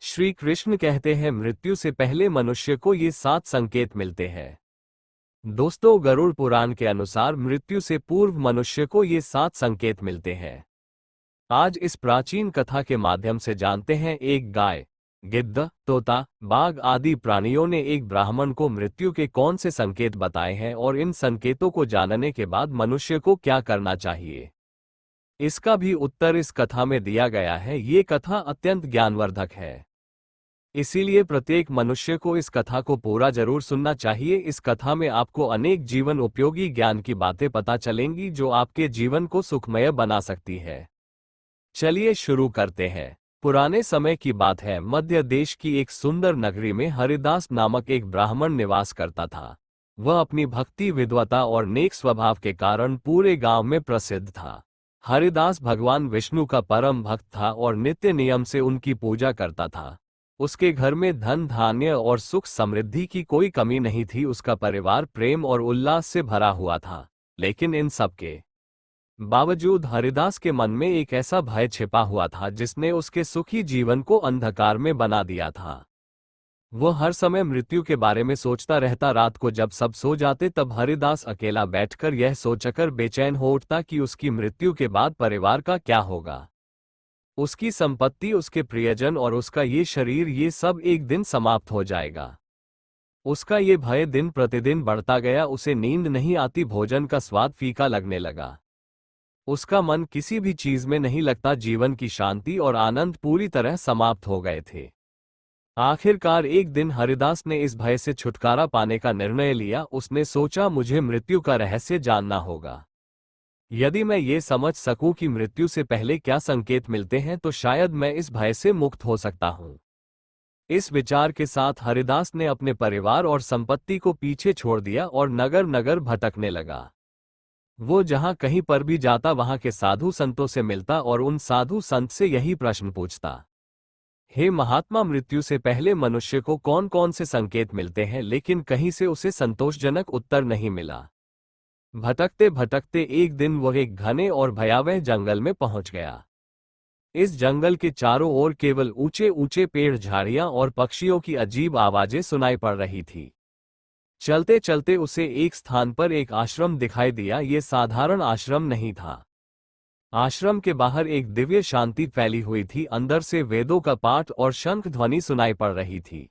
श्री कृष्ण कहते हैं मृत्यु से पहले मनुष्य को ये 7 संकेत मिलते हैं। दोस्तों, गरुड़ पुराण के अनुसार मृत्यु से पूर्व मनुष्य को ये 7 संकेत मिलते हैं। आज इस प्राचीन कथा के माध्यम से जानते हैं, एक गाय, गिद्ध, तोता, बाघ आदि प्राणियों ने एक ब्राह्मण को मृत्यु के कौन से संकेत बताए हैं और इन संकेतों को जानने के बाद मनुष्य को क्या करना चाहिए। इसका भी उत्तर इस कथा में दिया गया है। ये कथा अत्यंत ज्ञानवर्धक है, इसीलिए प्रत्येक मनुष्य को इस कथा को पूरा जरूर सुनना चाहिए। इस कथा में आपको अनेक जीवन उपयोगी ज्ञान की बातें पता चलेंगी जो आपके जीवन को सुखमय बना सकती है। चलिए शुरू करते हैं। पुराने समय की बात है। मध्य देश की एक सुंदर नगरी में हरिदास नामक एक ब्राह्मण निवास करता था। वह अपनी भक्ति, विद्वता और नेक स्वभाव के कारण पूरे गांव में प्रसिद्ध था। हरिदास भगवान विष्णु का परम भक्त था और नित्य नियम से उनकी पूजा करता था। उसके घर में धन, धान्य और सुख समृद्धि की कोई कमी नहीं थी। उसका परिवार प्रेम और उल्लास से भरा हुआ था। लेकिन इन सब के बावजूद हरिदास के मन में एक ऐसा भय छिपा हुआ था जिसने उसके सुखी जीवन को अंधकार में बना दिया था। वह हर समय मृत्यु के बारे में सोचता रहता। रात को जब सब सो जाते तब हरिदास अकेला बैठकर यह सोचकर बेचैन हो उठता कि उसकी मृत्यु के बाद परिवार का क्या होगा। उसकी संपत्ति, उसके प्रियजन और उसका ये शरीर, ये सब एक दिन समाप्त हो जाएगा। उसका ये भय दिन प्रतिदिन बढ़ता गया। उसे नींद नहीं आती, भोजन का स्वाद फीका लगने लगा। उसका मन किसी भी चीज में नहीं लगता। जीवन की शांति और आनंद पूरी तरह समाप्त हो गए थे। आखिरकार एक दिन हरिदास ने इस भय से छुटकारा पाने का निर्णय लिया। उसने सोचा, मुझे मृत्यु का रहस्य जानना होगा। यदि मैं ये समझ सकूं कि मृत्यु से पहले क्या संकेत मिलते हैं तो शायद मैं इस भय से मुक्त हो सकता हूं। इस विचार के साथ हरिदास ने अपने परिवार और संपत्ति को पीछे छोड़ दिया और नगर नगर भटकने लगा। वो जहां कहीं पर भी जाता वहां के साधु संतों से मिलता और उन साधु संत से यही प्रश्न पूछता, हे महात्मा, मृत्यु से पहले मनुष्य को कौन कौन से संकेत मिलते हैं। लेकिन कहीं से उसे संतोषजनक उत्तर नहीं मिला। भटकते भटकते एक दिन वह एक घने और भयावह जंगल में पहुंच गया। इस जंगल के चारों ओर केवल ऊंचे ऊंचे पेड़, झाड़ियां और पक्षियों की अजीब आवाजें सुनाई पड़ रही थी। चलते चलते उसे एक स्थान पर एक आश्रम दिखाई दिया। ये साधारण आश्रम नहीं था। आश्रम के बाहर एक दिव्य शांति फैली हुई थी। अंदर से वेदों का पाठ और शंख ध्वनि सुनाई पड़ रही थी।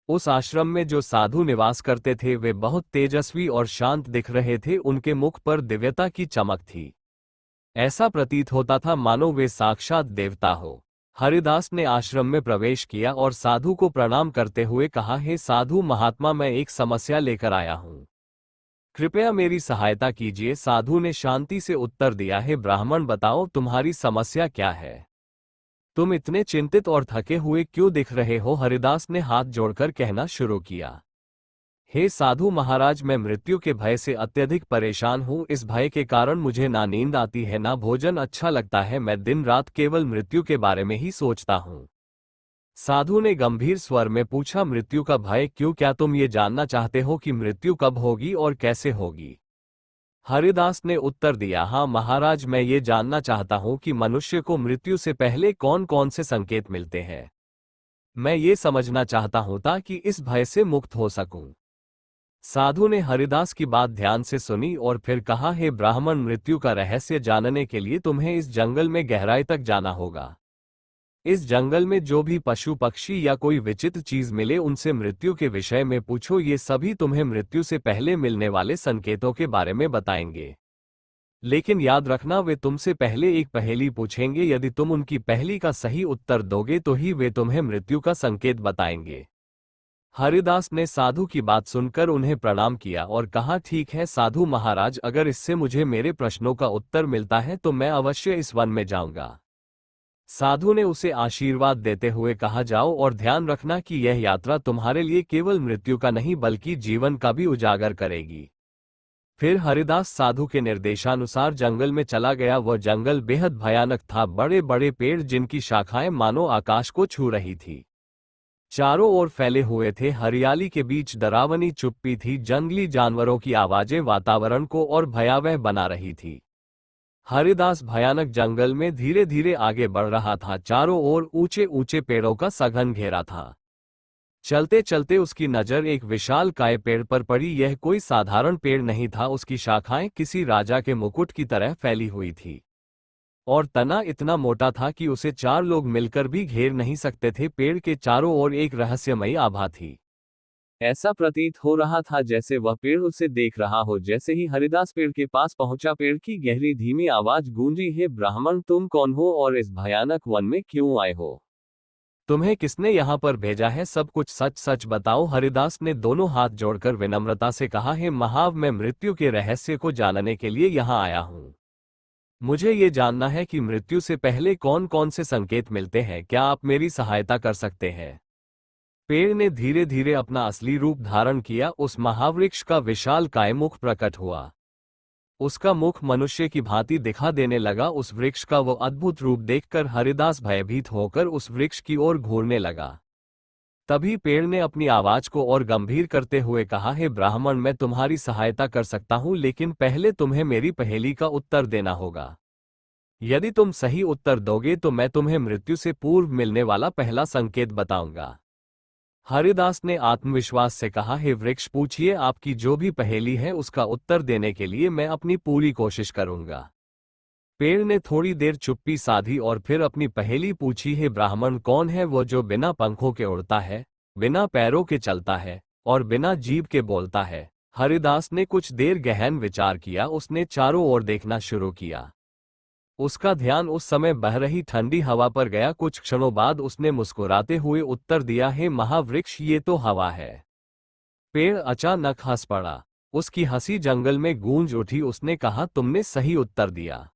उस आश्रम में जो साधु निवास करते थे वे बहुत तेजस्वी और शांत दिख रहे थे। उनके मुख पर दिव्यता की चमक थी। ऐसा प्रतीत होता था मानो वे साक्षात देवता हो। हरिदास ने आश्रम में प्रवेश किया और साधु को प्रणाम करते हुए कहा, हे साधु महात्मा, मैं एक समस्या लेकर आया हूं। कृपया मेरी सहायता कीजिए। साधु ने शांति से उत्तर दिया, हे ब्राह्मण, बताओ तुम्हारी समस्या क्या है। तुम इतने चिंतित और थके हुए क्यों दिख रहे हो। हरिदास ने हाथ जोड़कर कहना शुरू किया, हे साधु महाराज, मैं मृत्यु के भय से अत्यधिक परेशान हूं। इस भय के कारण मुझे ना नींद आती है, ना भोजन अच्छा लगता है। मैं दिन रात केवल मृत्यु के बारे में ही सोचता हूं। साधु ने गंभीर स्वर में पूछा, मृत्यु का भय क्यों? क्या तुम ये जानना चाहते हो कि मृत्यु कब होगी और कैसे होगी? हरिदास ने उत्तर दिया, हाँ महाराज, मैं ये जानना चाहता हूं कि मनुष्य को मृत्यु से पहले कौन कौन से संकेत मिलते हैं। मैं ये समझना चाहता हूं ताकि इस भय से मुक्त हो सकूं। साधु ने हरिदास की बात ध्यान से सुनी और फिर कहा, हे ब्राह्मण, मृत्यु का रहस्य जानने के लिए तुम्हें इस जंगल में गहराई तक जाना होगा। इस जंगल में जो भी पशु, पक्षी या कोई विचित्र चीज मिले उनसे मृत्यु के विषय में पूछो। ये सभी तुम्हें मृत्यु से पहले मिलने वाले संकेतों के बारे में बताएंगे। लेकिन याद रखना, वे तुमसे पहले एक पहेली पूछेंगे। यदि तुम उनकी पहेली का सही उत्तर दोगे तो ही वे तुम्हें मृत्यु का संकेत बताएंगे। हरिदास ने साधु की बात सुनकर उन्हें प्रणाम किया और कहा, ठीक है साधु महाराज, अगर इससे मुझे मेरे प्रश्नों का उत्तर मिलता है तो मैं अवश्य इस वन में जाऊंगा। साधु ने उसे आशीर्वाद देते हुए कहा, जाओ और ध्यान रखना कि यह यात्रा तुम्हारे लिए केवल मृत्यु का नहीं बल्कि जीवन का भी उजागर करेगी। फिर हरिदास साधु के निर्देशानुसार जंगल में चला गया। वह जंगल बेहद भयानक था। बड़े बड़े पेड़ जिनकी शाखाएं मानो आकाश को छू रही थी, चारों ओर फैले हुए थे। हरियाली के बीच डरावनी चुप्पी थी। जंगली जानवरों की आवाजें वातावरण को और भयावह बना रही थी। हरिदास भयानक जंगल में धीरे धीरे आगे बढ़ रहा था। चारों ओर ऊंचे ऊंचे पेड़ों का सघन घेरा था। चलते चलते उसकी नजर एक विशाल काय पेड़ पर पड़ी। यह कोई साधारण पेड़ नहीं था, उसकी शाखाएं किसी राजा के मुकुट की तरह फैली हुई थी और तना इतना मोटा था कि उसे चार लोग मिलकर भी घेर नहीं सकते थे। पेड़ के चारों ओर एक रहस्यमयी आभा थी। ऐसा प्रतीत हो रहा था जैसे वह पेड़ उसे देख रहा हो। जैसे ही हरिदास पेड़ के पास पहुंचा, पेड़ की गहरी धीमी आवाज गूंजी, हे ब्राह्मण, तुम कौन हो और इस भयानक वन में क्यों आए हो? तुम्हें किसने यहाँ पर भेजा है? सब कुछ सच सच बताओ। हरिदास ने दोनों हाथ जोड़कर विनम्रता से कहा, हे महाव, मैं मृत्यु के रहस्य को जानने के लिए यहाँ आया हूँ। मुझे ये जानना है कि मृत्यु से पहले कौन कौन से संकेत मिलते हैं। क्या आप मेरी सहायता कर सकते हैं? पेड़ ने धीरे धीरे अपना असली रूप धारण किया। उस महावृक्ष का विशाल काय मुख प्रकट हुआ। उसका मुख मनुष्य की भांति दिखा देने लगा। उस वृक्ष का वो अद्भुत रूप देखकर हरिदास भयभीत होकर उस वृक्ष की ओर घूरने लगा। तभी पेड़ ने अपनी आवाज को और गंभीर करते हुए कहा, हे ब्राह्मण, मैं तुम्हारी सहायता कर सकता हूं, लेकिन पहले तुम्हें मेरी पहेली का उत्तर देना होगा। यदि तुम सही उत्तर दोगे तो मैं तुम्हें मृत्यु से पूर्व मिलने वाला पहला संकेत बताऊंगा। हरिदास ने आत्मविश्वास से कहा, हे वृक्ष, पूछिए, आपकी जो भी पहेली है उसका उत्तर देने के लिए मैं अपनी पूरी कोशिश करूंगा। पेड़ ने थोड़ी देर चुप्पी साधी और फिर अपनी पहेली पूछी, हे ब्राह्मण, कौन है वो जो बिना पंखों के उड़ता है, बिना पैरों के चलता है और बिना जीभ के बोलता है? हरिदास ने कुछ देर गहन विचार किया। उसने चारों ओर देखना शुरू किया। उसका ध्यान उस समय बह रही ठंडी हवा पर गया। कुछ क्षणों बाद उसने मुस्कुराते हुए उत्तर दिया, हे महावृक्ष, ये तो हवा है। पेड़ अचानक हंस पड़ा। उसकी हंसी जंगल में गूंज उठी। उसने कहा, तुमने सही उत्तर दिया।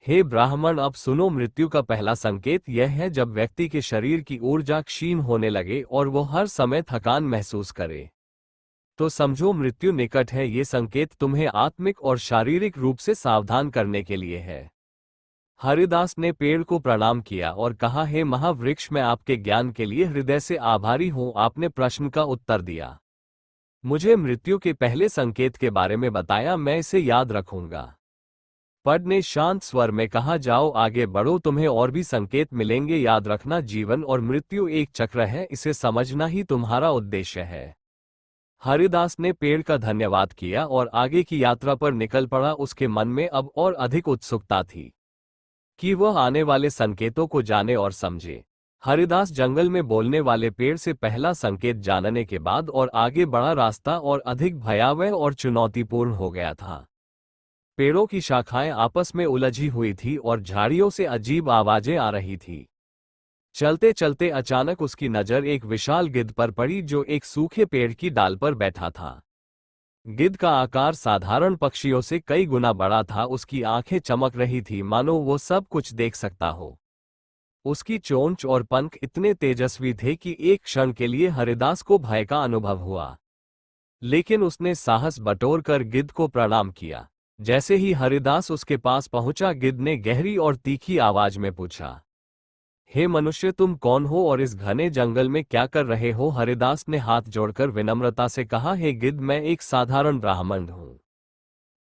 हे ब्राह्मण, अब सुनो, मृत्यु का पहला संकेत यह है जब व्यक्ति के शरीर की ऊर्जा क्षीण होने लगे और वो हर समय थकान महसूस करे, तो समझो मृत्यु निकट है। ये संकेत तुम्हें आत्मिक और शारीरिक रूप से सावधान करने के लिए है। हरिदास ने पेड़ को प्रणाम किया और कहा, हे महावृक्ष, मैं आपके ज्ञान के लिए हृदय से आभारी हूं। आपने प्रश्न का उत्तर दिया, मुझे मृत्यु के पहले संकेत के बारे में बताया। मैं इसे याद रखूंगा। पेड़ ने शांत स्वर में कहा, जाओ आगे बढ़ो, तुम्हें और भी संकेत मिलेंगे। याद रखना, जीवन और मृत्यु एक चक्र है, इसे समझना ही तुम्हारा उद्देश्य है। हरिदास ने पेड़ का धन्यवाद किया और आगे की यात्रा पर निकल पड़ा। उसके मन में अब और अधिक उत्सुकता थी कि वह आने वाले संकेतों को जाने और समझे। हरिदास जंगल में बोलने वाले पेड़ से पहला संकेत जानने के बाद और आगे बढ़ा। रास्ता और अधिक भयावह और चुनौतीपूर्ण हो गया था। पेड़ों की शाखाएं आपस में उलझी हुई थी और झाड़ियों से अजीब आवाजें आ रही थी। चलते चलते अचानक उसकी नजर एक विशाल गिद्ध पर पड़ी जो एक सूखे पेड़ की डाल पर बैठा था। गिद्ध का आकार साधारण पक्षियों से कई गुना बड़ा था। उसकी आंखें चमक रही थी मानो वो सब कुछ देख सकता हो। उसकी चोंच और पंख इतने तेजस्वी थे कि एक क्षण के लिए हरिदास को भय का अनुभव हुआ, लेकिन उसने साहस बटोरकर गिद्ध को प्रणाम किया। जैसे ही हरिदास उसके पास पहुंचा, गिद्ध ने गहरी और तीखी आवाज में पूछा, हे मनुष्य, तुम कौन हो और इस घने जंगल में क्या कर रहे हो? हरिदास ने हाथ जोड़कर विनम्रता से कहा, हे गिद्ध, मैं एक साधारण ब्राह्मण हूं।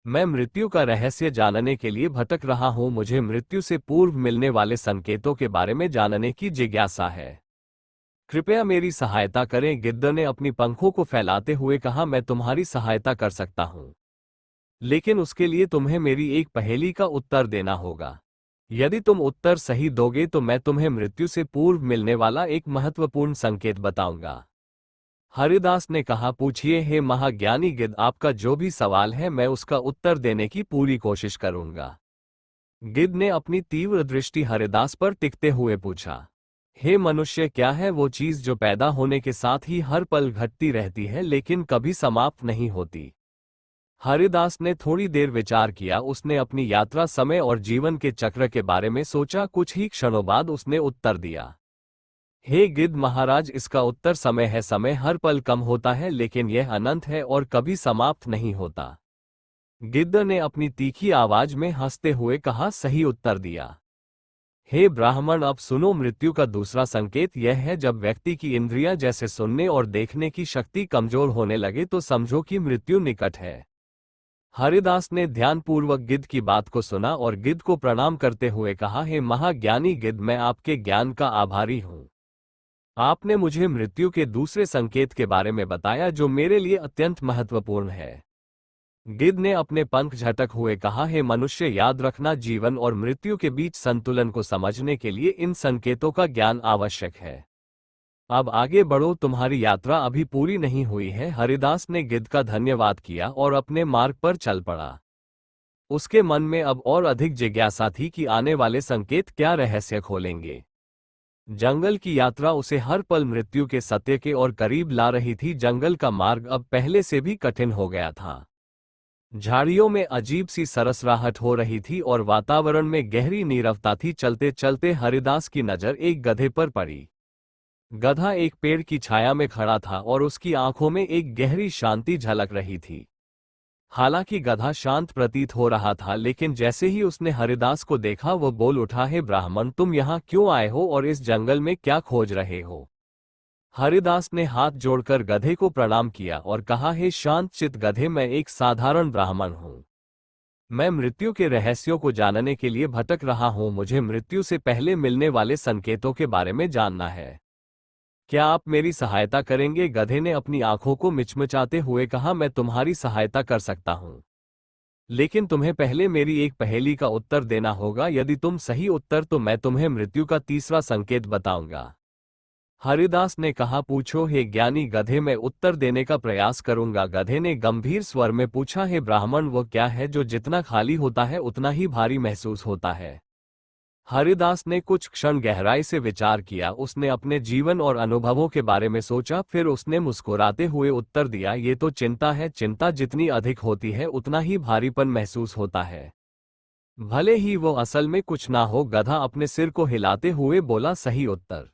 मैं मृत्यु का रहस्य जानने के लिए भटक रहा हूं। मुझे मृत्यु से पूर्व मिलने वाले संकेतों के बारे में जानने की जिज्ञासा है। कृपया मेरी सहायता करें। गिद्ध ने अपनी पंखों को फैलाते हुए कहा, मैं तुम्हारी सहायता कर सकता हूं, लेकिन उसके लिए तुम्हें मेरी एक पहेली का उत्तर देना होगा। यदि तुम उत्तर सही दोगे तो मैं तुम्हें मृत्यु से पूर्व मिलने वाला एक महत्वपूर्ण संकेत बताऊंगा। हरिदास ने कहा, पूछिए हे महाज्ञानी गिद्ध, आपका जो भी सवाल है मैं उसका उत्तर देने की पूरी कोशिश करूंगा। गिद्ध ने अपनी तीव्र दृष्टि हरिदास पर टिकते हुए पूछा, हे मनुष्य, क्या है वो चीज जो पैदा होने के साथ ही हर पल घटती रहती है लेकिन कभी समाप्त नहीं होती? हरिदास ने थोड़ी देर विचार किया। उसने अपनी यात्रा, समय और जीवन के चक्र के बारे में सोचा। कुछ ही क्षणों बाद उसने उत्तर दिया, हे गिद्ध महाराज, इसका उत्तर समय है। समय हर पल कम होता है लेकिन यह अनंत है और कभी समाप्त नहीं होता। गिद्ध ने अपनी तीखी आवाज में हंसते हुए कहा, सही उत्तर दिया। हे ब्राह्मण, अब सुनो, मृत्यु का दूसरा संकेत यह है जब व्यक्ति की इंद्रियां जैसे सुनने और देखने की शक्ति कमजोर होने लगे तो समझो कि मृत्यु निकट है। हरिदास ने ध्यानपूर्वक गिद्ध की बात को सुना और गिद्ध को प्रणाम करते हुए कहा, हे महाज्ञानी गिद्ध, मैं आपके ज्ञान का आभारी हूँ। आपने मुझे मृत्यु के दूसरे संकेत के बारे में बताया जो मेरे लिए अत्यंत महत्वपूर्ण है। गिद्ध ने अपने पंख झटक हुए कहा, हे मनुष्य, याद रखना, जीवन और मृत्यु के बीच संतुलन को समझने के लिए इन संकेतों का ज्ञान आवश्यक है। अब आगे बढ़ो, तुम्हारी यात्रा अभी पूरी नहीं हुई है। हरिदास ने गिद्ध का धन्यवाद किया और अपने मार्ग पर चल पड़ा। उसके मन में अब और अधिक जिज्ञासा थी कि आने वाले संकेत क्या रहस्य खोलेंगे। जंगल की यात्रा उसे हर पल मृत्यु के सत्य के और करीब ला रही थी। जंगल का मार्ग अब पहले से भी कठिन हो गया था। झाड़ियों में अजीब सी सरसराहट हो रही थी और वातावरण में गहरी नीरवता थी। चलते चलते हरिदास की नजर एक गधे पर पड़ी। गधा एक पेड़ की छाया में खड़ा था और उसकी आंखों में एक गहरी शांति झलक रही थी। हालांकि गधा शांत प्रतीत हो रहा था, लेकिन जैसे ही उसने हरिदास को देखा वो बोल उठा, हे ब्राह्मण, तुम यहाँ क्यों आए हो और इस जंगल में क्या खोज रहे हो? हरिदास ने हाथ जोड़कर गधे को प्रणाम किया और कहा, हे शांत चित्त गधे, मैं एक साधारण ब्राह्मण हूँ। मैं मृत्यु के रहस्यों को जानने के लिए भटक रहा हूँ। मुझे मृत्यु से पहले मिलने वाले संकेतों के बारे में जानना है। क्या आप मेरी सहायता करेंगे? गधे ने अपनी आंखों को मिचमिचाते हुए कहा, मैं तुम्हारी सहायता कर सकता हूं, लेकिन तुम्हें पहले मेरी एक पहेली का उत्तर देना होगा। यदि तुम सही उत्तर तो मैं तुम्हें मृत्यु का तीसरा संकेत बताऊंगा। हरिदास ने कहा, पूछो हे ज्ञानी गधे, मैं उत्तर देने का प्रयास करूंगा। गधे ने गंभीर स्वर में पूछा, हे ब्राह्मण, वो क्या है जो जितना खाली होता है उतना ही भारी महसूस होता है? हरिदास ने कुछ क्षण गहराई से विचार किया। उसने अपने जीवन और अनुभवों के बारे में सोचा, फिर उसने मुस्कुराते हुए उत्तर दिया, ये तो चिंता है। चिंता जितनी अधिक होती है उतना ही भारीपन महसूस होता है, भले ही वो असल में कुछ ना हो। गधा अपने सिर को हिलाते हुए बोला, सही उत्तर।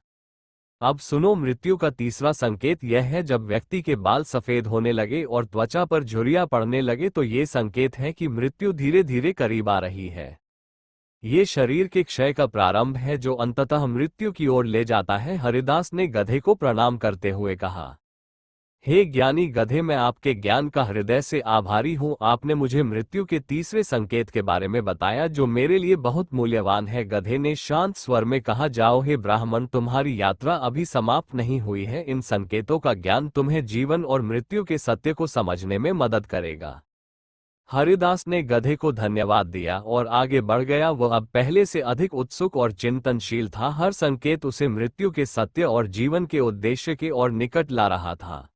अब सुनो, मृत्यु का तीसरा संकेत यह है, जब व्यक्ति के बाल सफेद होने लगे और त्वचा पर झुर्रियां पड़ने लगे तो ये संकेत है कि मृत्यु धीरे धीरे करीब आ रही है। ये शरीर के क्षय का प्रारंभ है जो अंततः मृत्यु की ओर ले जाता है। हरिदास ने गधे को प्रणाम करते हुए कहा, हे ज्ञानी गधे, मैं आपके ज्ञान का हृदय से आभारी हूँ। आपने मुझे मृत्यु के तीसरे संकेत के बारे में बताया जो मेरे लिए बहुत मूल्यवान है। गधे ने शांत स्वर में कहा, जाओ हे ब्राह्मण, तुम्हारी यात्रा अभी समाप्त नहीं हुई है। इन संकेतों का ज्ञान तुम्हें जीवन और मृत्यु के सत्य को समझने में मदद करेगा। हरिदास ने गधे को धन्यवाद दिया और आगे बढ़ गया। वह अब पहले से अधिक उत्सुक और चिंतनशील था। हर संकेत उसे मृत्यु के सत्य और जीवन के उद्देश्य के और निकट ला रहा था।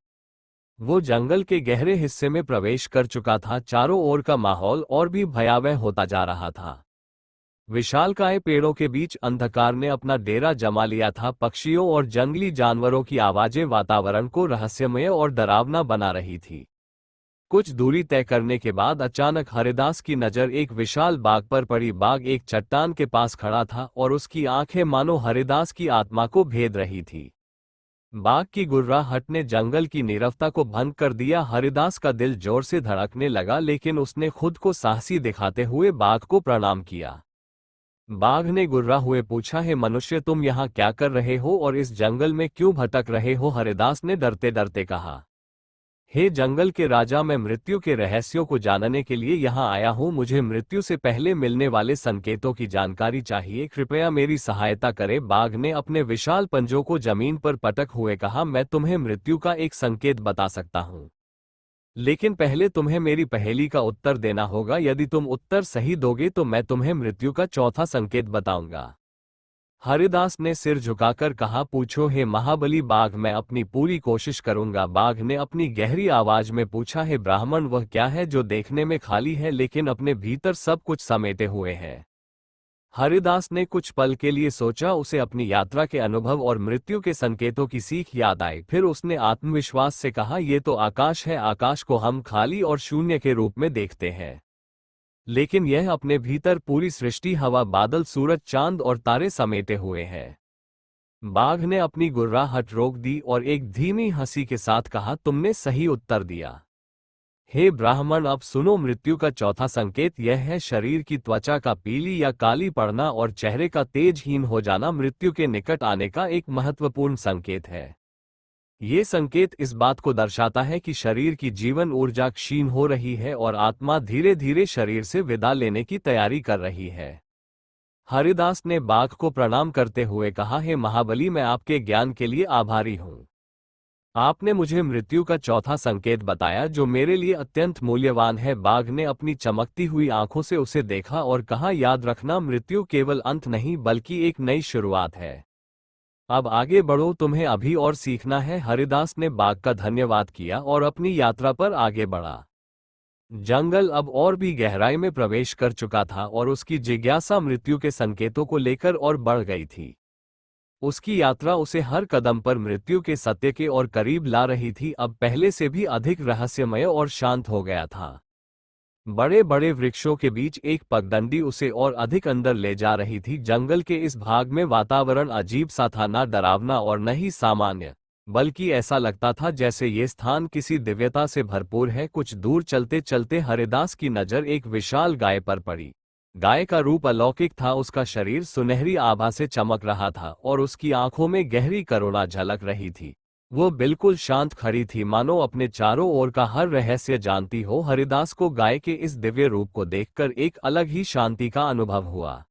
वो जंगल के गहरे हिस्से में प्रवेश कर चुका था। चारों ओर का माहौल और भी भयावह होता जा रहा था। विशालकाय पेड़ों के बीच अंधकार ने अपना डेरा जमा लिया था। पक्षियों और जंगली जानवरों की आवाजें वातावरण को रहस्यमय और डरावना बना रही थी। कुछ दूरी तय करने के बाद अचानक हरिदास की नजर एक विशाल बाघ पर पड़ी। बाघ एक चट्टान के पास खड़ा था और उसकी आंखें मानो हरिदास की आत्मा को भेद रही थी। बाघ की गुर्राहट ने जंगल की नीरवता को भंग कर दिया। हरिदास का दिल जोर से धड़कने लगा, लेकिन उसने खुद को साहसी दिखाते हुए बाघ को प्रणाम किया। बाघ ने गुर्रा हुए पूछा, हे मनुष्य, तुम यहाँ क्या कर रहे हो और इस जंगल में क्यों भटक रहे हो? हरिदास ने डरते डरते कहा, हे जंगल के राजा, मैं मृत्यु के रहस्यों को जानने के लिए यहाँ आया हूँ। मुझे मृत्यु से पहले मिलने वाले संकेतों की जानकारी चाहिए। कृपया मेरी सहायता करें। बाघ ने अपने विशाल पंजों को जमीन पर पटक हुए कहा, मैं तुम्हें मृत्यु का एक संकेत बता सकता हूँ, लेकिन पहले तुम्हें मेरी पहेली का उत्तर देना होगा। यदि तुम उत्तर सही दोगे तो मैं तुम्हें मृत्यु का चौथा संकेत बताऊंगा। हरिदास ने सिर झुकाकर कहा, पूछो हे महाबली बाघ, मैं अपनी पूरी कोशिश करूंगा। बाघ ने अपनी गहरी आवाज में पूछा, हे ब्राह्मण, वह क्या है जो देखने में खाली है लेकिन अपने भीतर सब कुछ समेटे हुए है? हरिदास ने कुछ पल के लिए सोचा। उसे अपनी यात्रा के अनुभव और मृत्यु के संकेतों की सीख याद आई। फिर उसने आत्मविश्वास से कहा, ये तो आकाश है। आकाश को हम खाली और शून्य के रूप में देखते हैं, लेकिन यह अपने भीतर पूरी सृष्टि, हवा, बादल, सूरज, चांद और तारे समेटे हुए है। बाघ ने अपनी गुर्राहट रोक दी और एक धीमी हंसी के साथ कहा, तुमने सही उत्तर दिया। हे ब्राह्मण, अब सुनो, मृत्यु का चौथा संकेत यह है, शरीर की त्वचा का पीली या काली पड़ना और चेहरे का तेजहीन हो जाना मृत्यु के निकट आने का एक महत्वपूर्ण संकेत है। ये संकेत इस बात को दर्शाता है कि शरीर की जीवन ऊर्जा क्षीण हो रही है और आत्मा धीरे धीरे शरीर से विदा लेने की तैयारी कर रही है। हरिदास ने बाघ को प्रणाम करते हुए कहा, हे महाबली, मैं आपके ज्ञान के लिए आभारी हूँ। आपने मुझे मृत्यु का चौथा संकेत बताया जो मेरे लिए अत्यंत मूल्यवान है। बाघ ने अपनी चमकती हुई आंखों से उसे देखा और कहा, याद रखना, मृत्यु केवल अंत नहीं बल्कि एक नई शुरुआत है। अब आगे बढ़ो, तुम्हें अभी और सीखना है। हरिदास ने बाघ का धन्यवाद किया और अपनी यात्रा पर आगे बढ़ा। जंगल अब और भी गहराई में प्रवेश कर चुका था और उसकी जिज्ञासा मृत्यु के संकेतों को लेकर और बढ़ गई थी। उसकी यात्रा उसे हर कदम पर मृत्यु के सत्य के और करीब ला रही थी, अब पहले से भी अधिक रहस्यमय और शांत हो गया था। बड़े बड़े वृक्षों के बीच एक पगडंडी उसे और अधिक अंदर ले जा रही थी। जंगल के इस भाग में वातावरण अजीब सा था, ना डरावना और न ही सामान्य, बल्कि ऐसा लगता था जैसे ये स्थान किसी दिव्यता से भरपूर है। कुछ दूर चलते चलते हरिदास की नज़र एक विशाल गाय पर पड़ी। गाय का रूप अलौकिक था, उसका शरीर सुनहरी आभा से चमक रहा था और उसकी आंखों में गहरी करुणा झलक रही थी। वो बिल्कुल शांत खड़ी थी, मानो अपने चारों ओर का हर रहस्य जानती हो। हरिदास को गाय के इस दिव्य रूप को देखकर एक अलग ही शांति का अनुभव हुआ।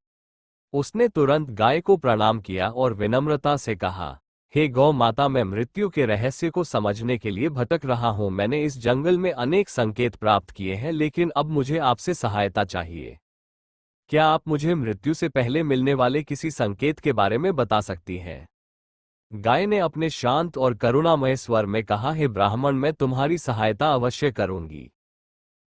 उसने तुरंत गाय को प्रणाम किया और विनम्रता से कहा, हे गौ माता, मैं मृत्यु के रहस्य को समझने के लिए भटक रहा हूँ। मैंने इस जंगल में अनेक संकेत प्राप्त किए हैं, लेकिन अब मुझे आपसे सहायता चाहिए। क्या आप मुझे मृत्यु से पहले मिलने वाले किसी संकेत के बारे में बता सकती हैं? गाय ने अपने शांत और करुणामय स्वर में कहा, हे ब्राह्मण, मैं तुम्हारी सहायता अवश्य करूंगी,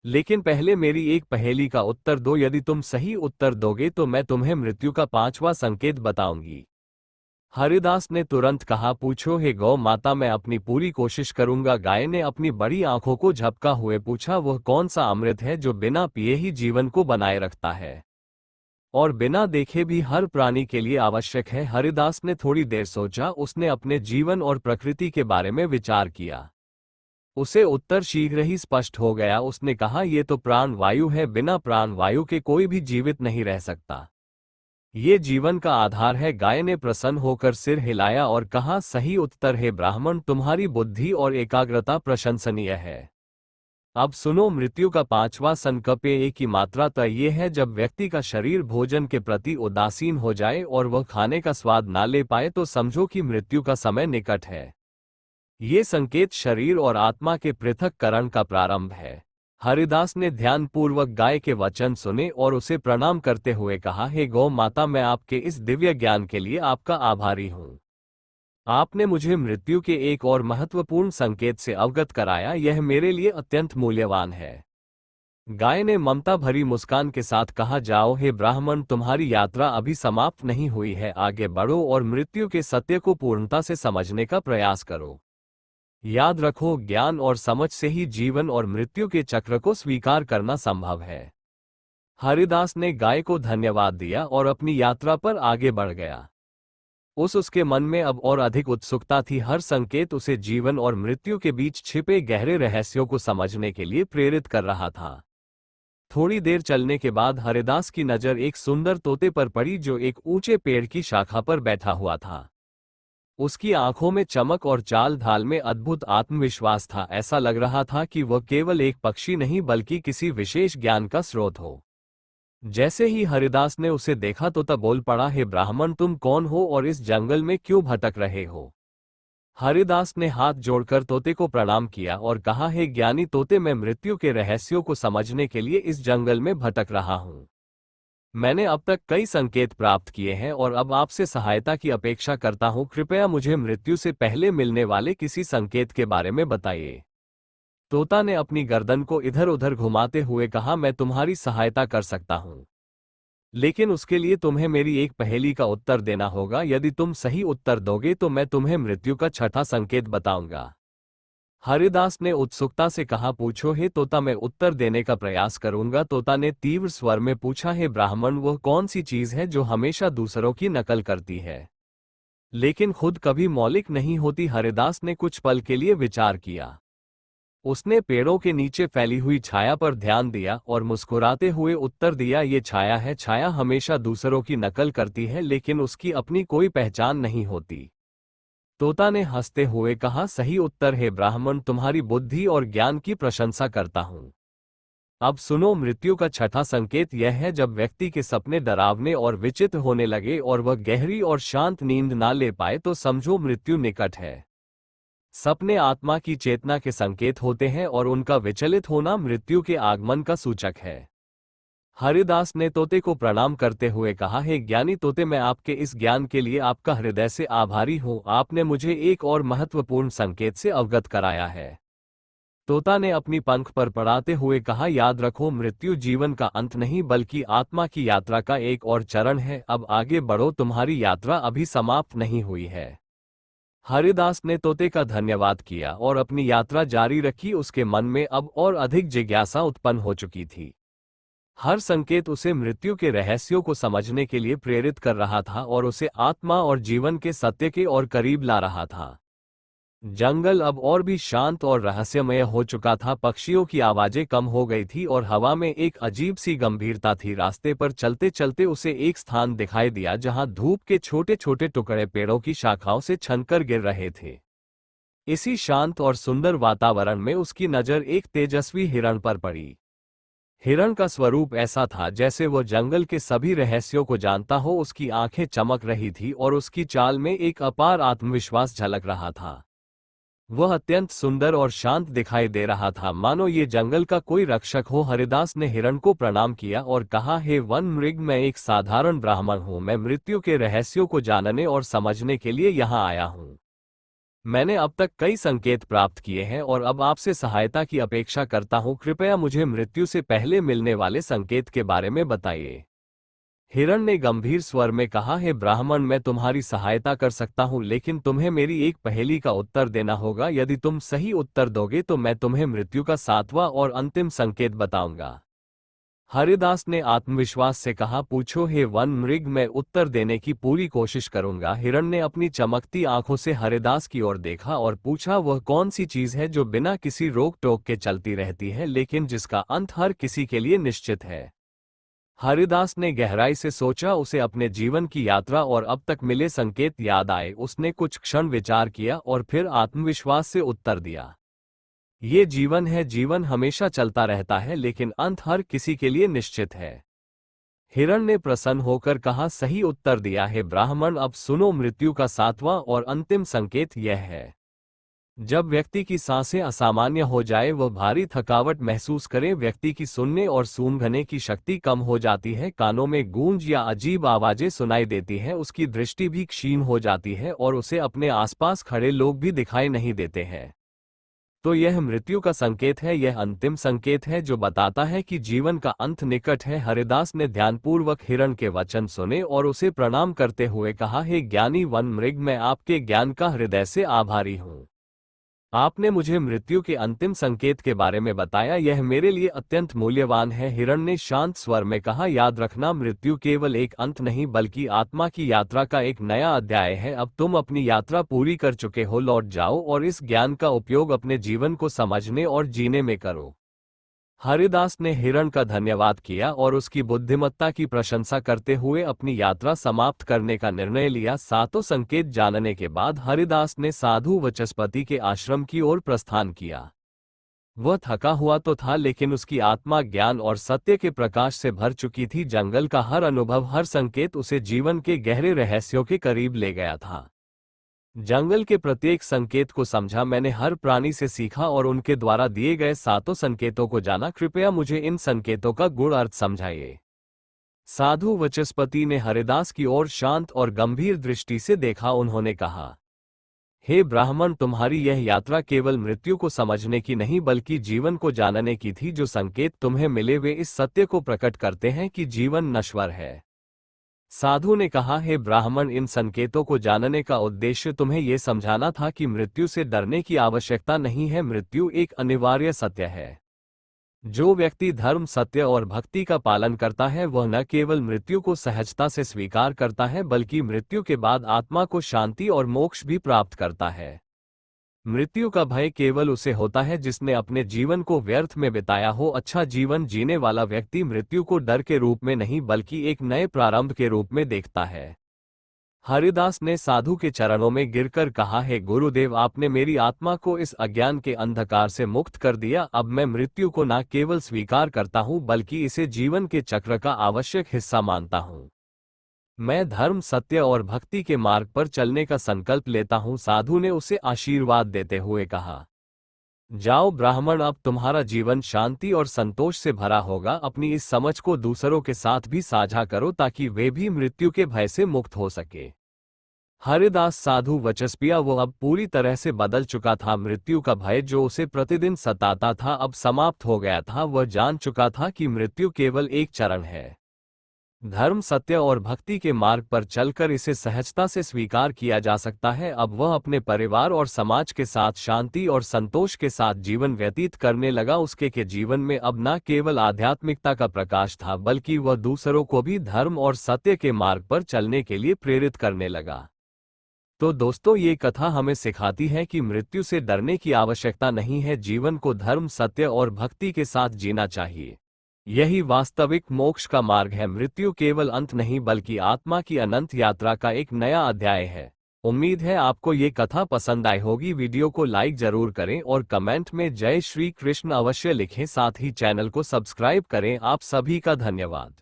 लेकिन पहले मेरी एक पहेली का उत्तर दो। यदि तुम सही उत्तर दोगे तो मैं तुम्हें मृत्यु का 5वां संकेत बताऊंगी। हरिदास ने तुरंत कहा, पूछो हे गौ माता, मैं अपनी पूरी कोशिश करूंगा। गाय ने अपनी बड़ी आंखों को झपका हुए पूछा, वह कौन सा अमृत है जो बिना पिए ही जीवन को बनाए रखता है और बिना देखे भी हर प्राणी के लिए आवश्यक है? हरिदास ने थोड़ी देर सोचा, उसने अपने जीवन और प्रकृति के बारे में विचार किया। उसे उत्तर शीघ्र ही स्पष्ट हो गया। उसने कहा, ये तो प्राण वायु है, बिना प्राण वायु के कोई भी जीवित नहीं रह सकता। ये जीवन का आधार है। गाय ने प्रसन्न होकर सिर हिलाया और कहा, सही उत्तर है ब्राह्मण, तुम्हारी बुद्धि और एकाग्रता प्रशंसनीय है। अब सुनो, मृत्यु का 5वां संकल्प एक ही मात्रा तय ये है जब व्यक्ति का शरीर भोजन के प्रति उदासीन हो जाए और वह खाने का स्वाद ना ले पाए तो समझो कि मृत्यु का समय निकट है। ये संकेत शरीर और आत्मा के पृथक्करण का प्रारंभ है। हरिदास ने ध्यानपूर्वक गाय के वचन सुने और उसे प्रणाम करते हुए कहा, हे गौ माता, मैं आपके इस दिव्य ज्ञान के लिए आपका आभारी हूँ। आपने मुझे मृत्यु के एक और महत्वपूर्ण संकेत से अवगत कराया, यह मेरे लिए अत्यंत मूल्यवान है। गाय ने ममता भरी मुस्कान के साथ कहा, जाओ हे ब्राह्मण, तुम्हारी यात्रा अभी समाप्त नहीं हुई है। आगे बढ़ो और मृत्यु के सत्य को पूर्णता से समझने का प्रयास करो। याद रखो, ज्ञान और समझ से ही जीवन और मृत्यु के चक्र को स्वीकार करना संभव है। हरिदास ने गाय को धन्यवाद दिया और अपनी यात्रा पर आगे बढ़ गया। उसके मन में अब और अधिक उत्सुकता थी। हर संकेत उसे जीवन और मृत्यु के बीच छिपे गहरे रहस्यों को समझने के लिए प्रेरित कर रहा था। थोड़ी देर चलने के बाद हरिदास की नज़र एक सुंदर तोते पर पड़ी जो एक ऊंचे पेड़ की शाखा पर बैठा हुआ था। उसकी आंखों में चमक और चाल ढाल में अद्भुत आत्मविश्वास था। ऐसा लग रहा था कि वह केवल एक पक्षी नहीं बल्कि किसी विशेष ज्ञान का स्रोत हो। जैसे ही हरिदास ने उसे देखा तो तब बोल पड़ा, हे ब्राह्मण, तुम कौन हो और इस जंगल में क्यों भटक रहे हो? हरिदास ने हाथ जोड़कर तोते को प्रणाम किया और कहा, हे ज्ञानी तोते, मैं मृत्यु के रहस्यों को समझने के लिए इस जंगल में भटक रहा हूँ। मैंने अब तक कई संकेत प्राप्त किए हैं और अब आपसे सहायता की अपेक्षा करता हूँ। कृपया मुझे मृत्यु से पहले मिलने वाले किसी संकेत के बारे में बताइए। तोता ने अपनी गर्दन को इधर उधर घुमाते हुए कहा, मैं तुम्हारी सहायता कर सकता हूँ, लेकिन उसके लिए तुम्हें मेरी एक पहेली का उत्तर देना होगा। यदि तुम सही उत्तर दोगे तो मैं तुम्हें मृत्यु का 6वां संकेत बताऊंगा। हरिदास ने उत्सुकता से कहा, पूछो हे तोता, मैं उत्तर देने का प्रयास करूंगा। तोता ने तीव्र स्वर में पूछा, हे ब्राह्मण, वह कौन सी चीज है जो हमेशा दूसरों की नकल करती है लेकिन खुद कभी मौलिक नहीं होती? हरिदास ने कुछ पल के लिए विचार किया। उसने पेड़ों के नीचे फैली हुई छाया पर ध्यान दिया और मुस्कुराते हुए उत्तर दिया, ये छाया है। छाया हमेशा दूसरों की नकल करती है लेकिन उसकी अपनी कोई पहचान नहीं होती। तोता ने हंसते हुए कहा, सही उत्तर है ब्राह्मण, तुम्हारी बुद्धि और ज्ञान की प्रशंसा करता हूं। अब सुनो, मृत्यु का छठा संकेत यह है जब व्यक्ति के सपने डरावने और विचित्र होने लगे और वह गहरी और शांत नींद ना ले पाए तो समझो मृत्यु निकट है। सपने आत्मा की चेतना के संकेत होते हैं और उनका विचलित होना मृत्यु के आगमन का सूचक है। हरिदास ने तोते को प्रणाम करते हुए कहा, हे ज्ञानी तोते, मैं आपके इस ज्ञान के लिए आपका हृदय से आभारी हूं। आपने मुझे एक और महत्वपूर्ण संकेत से अवगत कराया है। तोता ने अपनी पंख पर पड़ाते हुए कहा, याद रखो, मृत्यु जीवन का अंत नहीं बल्कि आत्मा की यात्रा का एक और चरण है। अब आगे बढ़ो, तुम्हारी यात्रा अभी समाप्त नहीं हुई है। हरिदास ने तोते का धन्यवाद किया और अपनी यात्रा जारी रखी। उसके मन में अब और अधिक जिज्ञासा उत्पन्न हो चुकी थी। हर संकेत उसे मृत्यु के रहस्यों को समझने के लिए प्रेरित कर रहा था और उसे आत्मा और जीवन के सत्य के और करीब ला रहा था। जंगल अब और भी शांत और रहस्यमय हो चुका था। पक्षियों की आवाजें कम हो गई थी और हवा में एक अजीब सी गंभीरता थी। रास्ते पर चलते चलते उसे एक स्थान दिखाई दिया जहां धूप के छोटे छोटे टुकड़े पेड़ों की शाखाओं से छनकर गिर रहे थे। इसी शांत और सुंदर वातावरण में उसकी नजर एक तेजस्वी हिरण पर पड़ी। हिरण का स्वरूप ऐसा था जैसे वो जंगल के सभी रहस्यों को जानता हो। उसकी आंखें चमक रही थी और उसकी चाल में एक अपार आत्मविश्वास झलक रहा था। वह अत्यंत सुंदर और शांत दिखाई दे रहा था, मानो ये जंगल का कोई रक्षक हो। हरिदास ने हिरण को प्रणाम किया और कहा, हे वन मृग, मैं एक साधारण ब्राह्मण हूं। मैं मृत्यु के रहस्यों को जानने और समझने के लिए यहाँ आया हूं। मैंने अब तक कई संकेत प्राप्त किए हैं और अब आपसे सहायता की अपेक्षा करता हूं। कृपया मुझे मृत्यु से पहले मिलने वाले संकेत के बारे में बताइए। हिरण ने गंभीर स्वर में कहा, हे ब्राह्मण, मैं तुम्हारी सहायता कर सकता हूं, लेकिन तुम्हें मेरी एक पहेली का उत्तर देना होगा। यदि तुम सही उत्तर दोगे तो मैं तुम्हें मृत्यु का सातवां और अंतिम संकेत बताऊंगा। हरिदास ने आत्मविश्वास से कहा, पूछो हे वन मृग, मैं उत्तर देने की पूरी कोशिश करूंगा। हिरण ने अपनी चमकती आंखों से हरिदास की ओर देखा और पूछा, वह कौन सी चीज है जो बिना किसी रोक टोक के चलती रहती है लेकिन जिसका अंत हर किसी के लिए निश्चित है। हरिदास ने गहराई से सोचा। उसे अपने जीवन की यात्रा और अब तक मिले संकेत याद आए। उसने कुछ क्षण विचार किया और फिर आत्मविश्वास से उत्तर दिया, ये जीवन है। जीवन हमेशा चलता रहता है लेकिन अंत हर किसी के लिए निश्चित है। हिरण ने प्रसन्न होकर कहा, सही उत्तर दिया है ब्राह्मण। अब सुनो, मृत्यु का सातवां और अंतिम संकेत यह है, जब व्यक्ति की सांसें असामान्य हो जाए, वह भारी थकावट महसूस करे, व्यक्ति की सुनने और सूंघने की शक्ति कम हो जाती है, कानों में गूंज या अजीब आवाजें सुनाई देती हैं, उसकी दृष्टि भी क्षीण हो जाती है और उसे अपने आसपास खड़े लोग भी दिखाई नहीं देते हैं। तो यह मृत्यु का संकेत है। यह अंतिम संकेत है जो बताता है कि जीवन का अंत निकट है। हरिदास ने ध्यानपूर्वक हिरण के वचन सुने और उसे प्रणाम करते हुए कहा, हे ज्ञानी वन मृग, मैं आपके ज्ञान का हृदय से आभारी हूँ। आपने मुझे मृत्यु के अंतिम संकेत के बारे में बताया, यह मेरे लिए अत्यंत मूल्यवान है। हिरण ने शांत स्वर में कहा, याद रखना, मृत्यु केवल एक अंत नहीं बल्कि आत्मा की यात्रा का एक नया अध्याय है। अब तुम अपनी यात्रा पूरी कर चुके हो, लौट जाओ और इस ज्ञान का उपयोग अपने जीवन को समझने और जीने में करो। हरिदास ने हिरण का धन्यवाद किया और उसकी बुद्धिमत्ता की प्रशंसा करते हुए अपनी यात्रा समाप्त करने का निर्णय लिया। सातों संकेत जानने के बाद हरिदास ने साधु वचस्पति के आश्रम की ओर प्रस्थान किया। वह थका हुआ तो था लेकिन उसकी आत्मा ज्ञान और सत्य के प्रकाश से भर चुकी थी। जंगल का हर अनुभव, हर संकेत उसे जीवन के गहरे रहस्यों के करीब ले गया था। जंगल के प्रत्येक संकेत को समझा, मैंने हर प्राणी से सीखा और उनके द्वारा दिए गए सातों संकेतों को जाना। कृपया मुझे इन संकेतों का गूढ़ अर्थ समझाइए। साधु वचस्पति ने हरिदास की ओर शांत और गंभीर दृष्टि से देखा। उन्होंने कहा, हे ब्राह्मण, तुम्हारी यह यात्रा केवल मृत्यु को समझने की नहीं बल्कि जीवन को जानने की थी। जो संकेत तुम्हें मिले वे इस सत्य को प्रकट करते हैं कि जीवन नश्वर है। साधु ने कहा, हे ब्राह्मण, इन संकेतों को जानने का उद्देश्य तुम्हें यह समझाना था कि मृत्यु से डरने की आवश्यकता नहीं है। मृत्यु एक अनिवार्य सत्य है। जो व्यक्ति धर्म, सत्य और भक्ति का पालन करता है वह न केवल मृत्यु को सहजता से स्वीकार करता है बल्कि मृत्यु के बाद आत्मा को शांति और मोक्ष भी प्राप्त करता है। मृत्यु का भय केवल उसे होता है जिसने अपने जीवन को व्यर्थ में बिताया हो। अच्छा जीवन जीने वाला व्यक्ति मृत्यु को डर के रूप में नहीं बल्कि एक नए प्रारंभ के रूप में देखता है। हरिदास ने साधु के चरणों में गिरकर कहा, है गुरुदेव, आपने मेरी आत्मा को इस अज्ञान के अंधकार से मुक्त कर दिया। अब मैं मृत्यु को न केवल स्वीकार करता हूँ बल्कि इसे जीवन के चक्र का आवश्यक हिस्सा मानता हूँ। मैं धर्म, सत्य और भक्ति के मार्ग पर चलने का संकल्प लेता हूँ। साधु ने उसे आशीर्वाद देते हुए कहा, जाओ ब्राह्मण, अब तुम्हारा जीवन शांति और संतोष से भरा होगा। अपनी इस समझ को दूसरों के साथ भी साझा करो ताकि वे भी मृत्यु के भय से मुक्त हो सके। हरिदास साधु वचस्पिया वो अब पूरी तरह से बदल चुका था। मृत्यु का भय जो उसे प्रतिदिन सताता था अब समाप्त हो गया था। वह जान चुका था कि मृत्यु केवल एक चरण है। धर्म, सत्य और भक्ति के मार्ग पर चलकर इसे सहजता से स्वीकार किया जा सकता है। अब वह अपने परिवार और समाज के साथ शांति और संतोष के साथ जीवन व्यतीत करने लगा। उसके के जीवन में अब न केवल आध्यात्मिकता का प्रकाश था बल्कि वह दूसरों को भी धर्म और सत्य के मार्ग पर चलने के लिए प्रेरित करने लगा। तो दोस्तों, ये कथा हमें सिखाती है कि मृत्यु से डरने की आवश्यकता नहीं है। जीवन को धर्म, सत्य और भक्ति के साथ जीना चाहिए। यही वास्तविक मोक्ष का मार्ग है। मृत्यु केवल अंत नहीं बल्कि आत्मा की अनंत यात्रा का एक नया अध्याय है। उम्मीद है आपको ये कथा पसंद आई होगी। वीडियो को लाइक जरूर करें और कमेंट में जय श्री कृष्ण अवश्य लिखें। साथ ही चैनल को सब्सक्राइब करें। आप सभी का धन्यवाद।